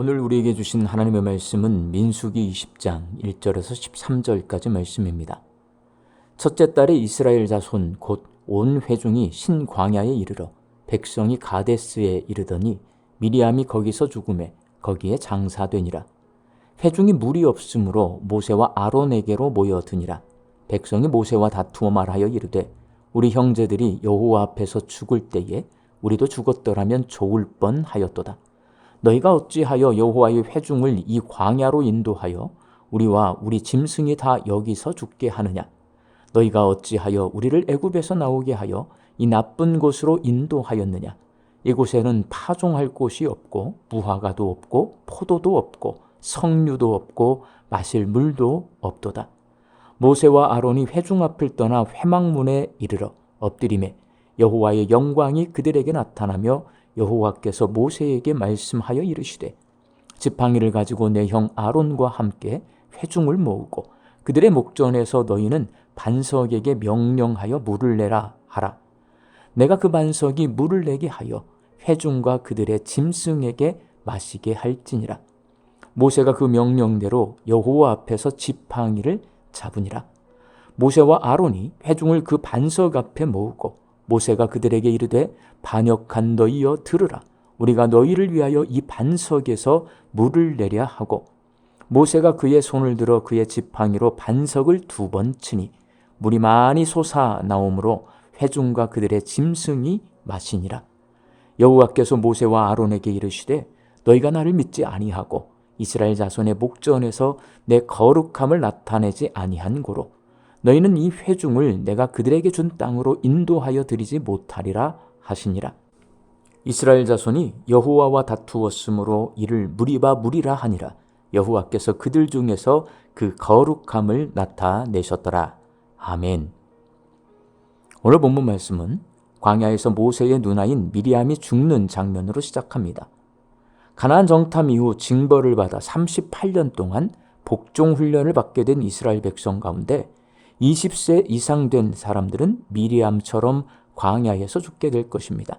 오늘 우리에게 주신 하나님의 말씀은 민수기 20장 1절에서 13절까지 말씀입니다. 첫째 달에 이스라엘 자손 곧 온 회중이 신광야에 이르러 백성이 가데스에 이르더니 미리암이 거기서 죽음에 거기에 장사되니라. 회중이 물이 없으므로 모세와 아론에게로 모여드니라. 백성이 모세와 다투어 말하여 이르되 우리 형제들이 여호와 앞에서 죽을 때에 우리도 죽었더라면 좋을 뻔하였도다. 너희가 어찌하여 여호와의 회중을 이 광야로 인도하여 우리와 우리 짐승이 다 여기서 죽게 하느냐? 너희가 어찌하여 우리를 애굽에서 나오게 하여 이 나쁜 곳으로 인도하였느냐? 이곳에는 파종할 곳이 없고 무화과도 없고 포도도 없고 석류도 없고 마실 물도 없도다. 모세와 아론이 회중 앞을 떠나 회막문에 이르러 엎드리매 여호와의 영광이 그들에게 나타나며 여호와께서 모세에게 말씀하여 이르시되 지팡이를 가지고 내 형 아론과 함께 회중을 모으고 그들의 목전에서 너희는 반석에게 명령하여 물을 내라 하라. 내가 그 반석이 물을 내게 하여 회중과 그들의 짐승에게 마시게 할지니라. 모세가 그 명령대로 여호와 앞에서 지팡이를 잡으니라. 모세와 아론이 회중을 그 반석 앞에 모으고 모세가 그들에게 이르되 반역한 너희여 들으라. 우리가 너희를 위하여 이 반석에서 물을 내랴 하고 모세가 그의 손을 들어 그의 지팡이로 반석을 2번 치니 물이 많이 솟아 나오므로 회중과 그들의 짐승이 마시니라. 여호와께서 모세와 아론에게 이르시되 너희가 나를 믿지 아니하고 이스라엘 자손의 목전에서 내 거룩함을 나타내지 아니한 고로 너희는 이 회중을 내가 그들에게 준 땅으로 인도하여 드리지 못하리라 하시니라. 이스라엘 자손이 여호와와 다투었으므로 이를 무리바 무리라 하니라. 여호와께서 그들 중에서 그 거룩함을 나타내셨더라. 아멘. 오늘 본문 말씀은 광야에서 모세의 누나인 미리암이 죽는 장면으로 시작합니다. 가나안 정탐 이후 징벌을 받아 38년 동안 복종 훈련을 받게 된 이스라엘 백성 가운데 20세 이상 된 사람들은 미리암처럼 광야에서 죽게 될 것입니다.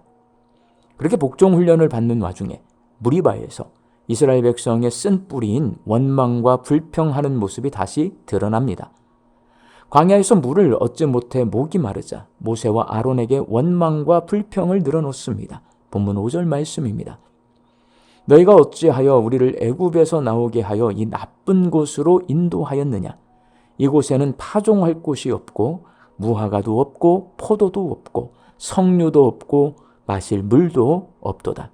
그렇게 복종 훈련을 받는 와중에 무리바에서 이스라엘 백성의 쓴 뿌리인 원망과 불평하는 모습이 다시 드러납니다. 광야에서 물을 얻지 못해 목이 마르자 모세와 아론에게 원망과 불평을 늘어놓습니다. 본문 5절 말씀입니다. 너희가 어찌하여 우리를 애굽에서 나오게 하여 이 나쁜 곳으로 인도하였느냐? 이곳에는 파종할 곳이 없고 무화과도 없고 포도도 없고 석류도 없고 마실 물도 없도다.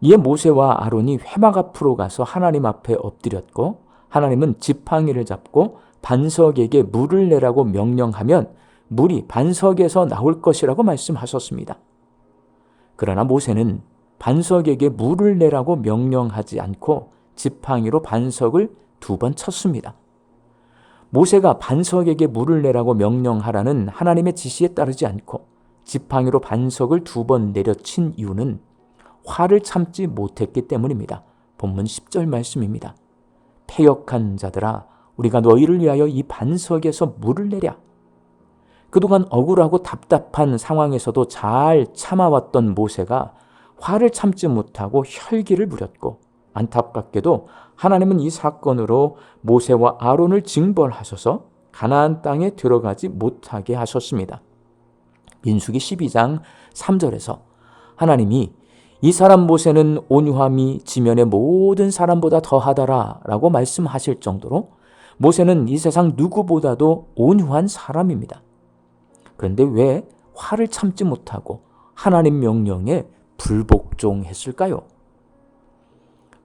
이에 모세와 아론이 회막 앞으로 가서 하나님 앞에 엎드렸고 하나님은 지팡이를 잡고 반석에게 물을 내라고 명령하면 물이 반석에서 나올 것이라고 말씀하셨습니다. 그러나 모세는 반석에게 물을 내라고 명령하지 않고 지팡이로 반석을 2번 쳤습니다. 모세가 반석에게 물을 내라고 명령하라는 하나님의 지시에 따르지 않고 지팡이로 반석을 2번 내려친 이유는 화를 참지 못했기 때문입니다. 본문 10절 말씀입니다. 패역한 자들아 우리가 너희를 위하여 이 반석에서 물을 내랴. 그동안 억울하고 답답한 상황에서도 잘 참아왔던 모세가 화를 참지 못하고 혈기를 부렸고 안타깝게도 하나님은 이 사건으로 모세와 아론을 징벌하셔서 가나안 땅에 들어가지 못하게 하셨습니다. 민수기 12장 3절에서 하나님이 이 사람 모세는 온유함이 지면의 모든 사람보다 더하더라 라고 말씀하실 정도로 모세는 이 세상 누구보다도 온유한 사람입니다. 그런데 왜 화를 참지 못하고 하나님 명령에 불복종했을까요?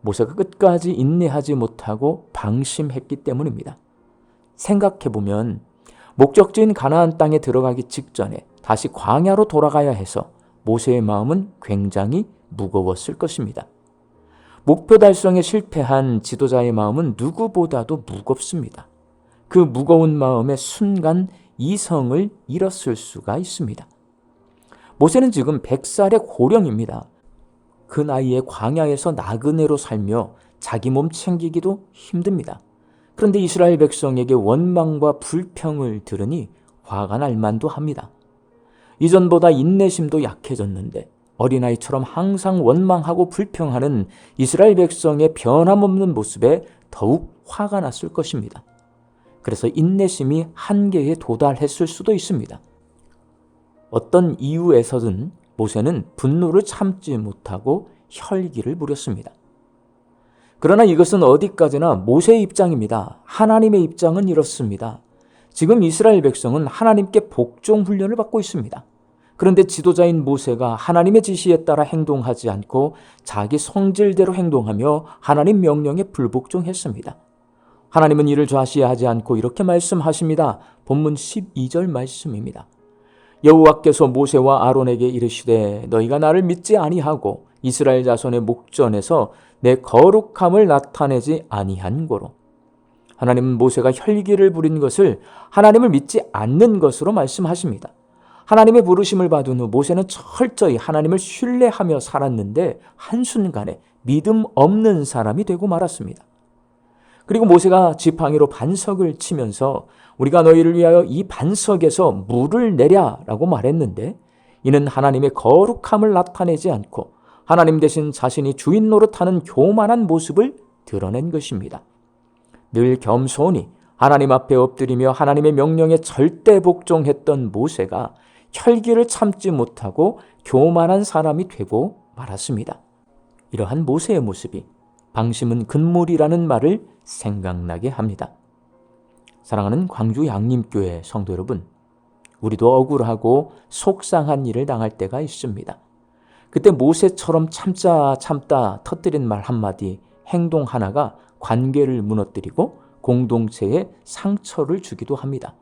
모세가 끝까지 인내하지 못하고 방심했기 때문입니다. 생각해보면 목적지인 가나안 땅에 들어가기 직전에 다시 광야로 돌아가야 해서 모세의 마음은 굉장히 무거웠을 것입니다. 목표 달성에 실패한 지도자의 마음은 누구보다도 무겁습니다. 그 무거운 마음에 순간 이성을 잃었을 수가 있습니다. 모세는 지금 100살의 고령입니다. 그 나이에 광야에서 나그네로 살며 자기 몸 챙기기도 힘듭니다. 그런데 이스라엘 백성에게 원망과 불평을 들으니 화가 날 만도 합니다. 이전보다 인내심도 약해졌는데 어린아이처럼 항상 원망하고 불평하는 이스라엘 백성의 변함없는 모습에 더욱 화가 났을 것입니다. 그래서 인내심이 한계에 도달했을 수도 있습니다. 어떤 이유에서든 모세는 분노를 참지 못하고 혈기를 부렸습니다. 그러나 이것은 어디까지나 모세의 입장입니다. 하나님의 입장은 이렇습니다. 지금 이스라엘 백성은 하나님께 복종 훈련을 받고 있습니다. 그런데 지도자인 모세가 하나님의 지시에 따라 행동하지 않고 자기 성질대로 행동하며 하나님 명령에 불복종했습니다. 하나님은 이를 좌시하지 않고 이렇게 말씀하십니다. 본문 12절 말씀입니다. 여호와께서 모세와 아론에게 이르시되 너희가 나를 믿지 아니하고 이스라엘 자손의 목전에서 내 거룩함을 나타내지 아니한 고로. 하나님은 모세가 혈기를 부린 것을 하나님을 믿지 않는 것으로 말씀하십니다. 하나님의 부르심을 받은 후 모세는 철저히 하나님을 신뢰하며 살았는데 한순간에 믿음 없는 사람이 되고 말았습니다. 그리고 모세가 지팡이로 반석을 치면서 우리가 너희를 위하여 이 반석에서 물을 내랴라고 말했는데 이는 하나님의 거룩함을 나타내지 않고 하나님 대신 자신이 주인 노릇하는 교만한 모습을 드러낸 것입니다. 늘 겸손히 하나님 앞에 엎드리며 하나님의 명령에 절대 복종했던 모세가 혈기를 참지 못하고 교만한 사람이 되고 말았습니다. 이러한 모세의 모습이 방심은 금물이라는 말을 생각나게 합니다. 사랑하는 광주 양림교회 성도 여러분, 우리도 억울하고 속상한 일을 당할 때가 있습니다. 그때 모세처럼 참다 터뜨린 말 한마디, 행동 하나가 관계를 무너뜨리고 공동체에 상처를 주기도 합니다.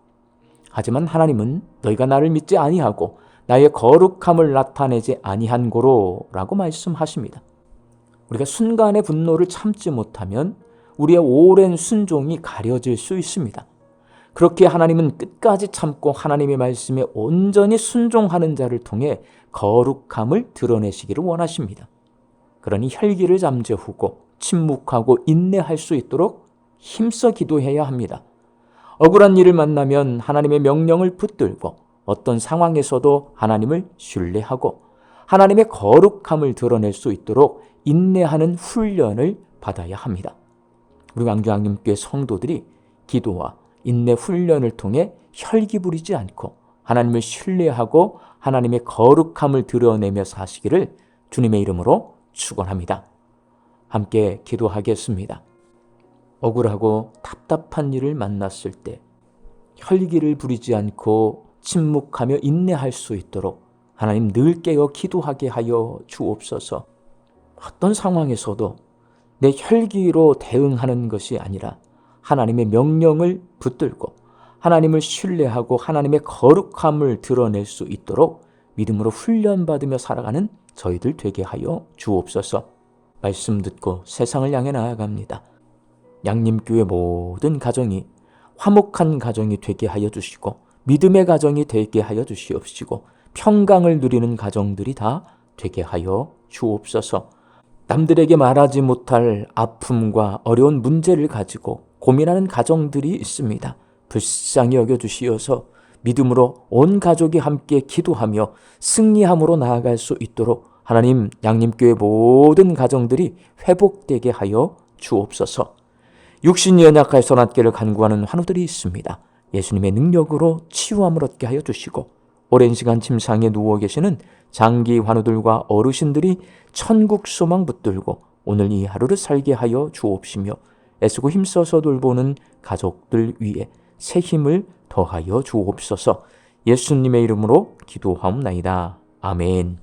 하지만 하나님은 너희가 나를 믿지 아니하고 나의 거룩함을 나타내지 아니한 고로라고 말씀하십니다. 우리가 순간의 분노를 참지 못하면 우리의 오랜 순종이 가려질 수 있습니다. 그렇게 하나님은 끝까지 참고 하나님의 말씀에 온전히 순종하는 자를 통해 거룩함을 드러내시기를 원하십니다. 그러니 혈기를 잠재우고 침묵하고 인내할 수 있도록 힘써 기도해야 합니다. 억울한 일을 만나면 하나님의 명령을 붙들고 어떤 상황에서도 하나님을 신뢰하고 하나님의 거룩함을 드러낼 수 있도록 인내하는 훈련을 받아야 합니다. 우리 광주양림교회 성도들이 기도와 인내 훈련을 통해 혈기 부리지 않고 하나님을 신뢰하고 하나님의 거룩함을 드러내며 사시기를 주님의 이름으로 축원합니다. 함께 기도하겠습니다. 억울하고 답답한 일을 만났을 때 혈기를 부리지 않고 침묵하며 인내할 수 있도록 하나님 늘 깨어 기도하게 하여 주옵소서. 어떤 상황에서도 내 혈기로 대응하는 것이 아니라 하나님의 명령을 붙들고 하나님을 신뢰하고 하나님의 거룩함을 드러낼 수 있도록 믿음으로 훈련받으며 살아가는 저희들 되게 하여 주옵소서. 말씀 듣고 세상을 향해 나아갑니다. 양림교회 모든 가정이 화목한 가정이 되게 하여 주시고 믿음의 가정이 되게 하여 주시옵시고 평강을 누리는 가정들이 다 되게 하여 주옵소서. 남들에게 말하지 못할 아픔과 어려운 문제를 가지고 고민하는 가정들이 있습니다. 불쌍히 여겨주시어서 믿음으로 온 가족이 함께 기도하며 승리함으로 나아갈 수 있도록 하나님 양림교회 모든 가정들이 회복되게 하여 주옵소서. 육신이 연약할 선악계를 간구하는 환우들이 있습니다. 예수님의 능력으로 치유함을 얻게 하여 주시고 오랜 시간 침상에 누워 계시는 장기 환우들과 어르신들이 천국 소망 붙들고 오늘 이 하루를 살게 하여 주옵시며 애쓰고 힘써서 돌보는 가족들 위에 새 힘을 더하여 주옵소서. 예수님의 이름으로 기도하옵나이다. 아멘.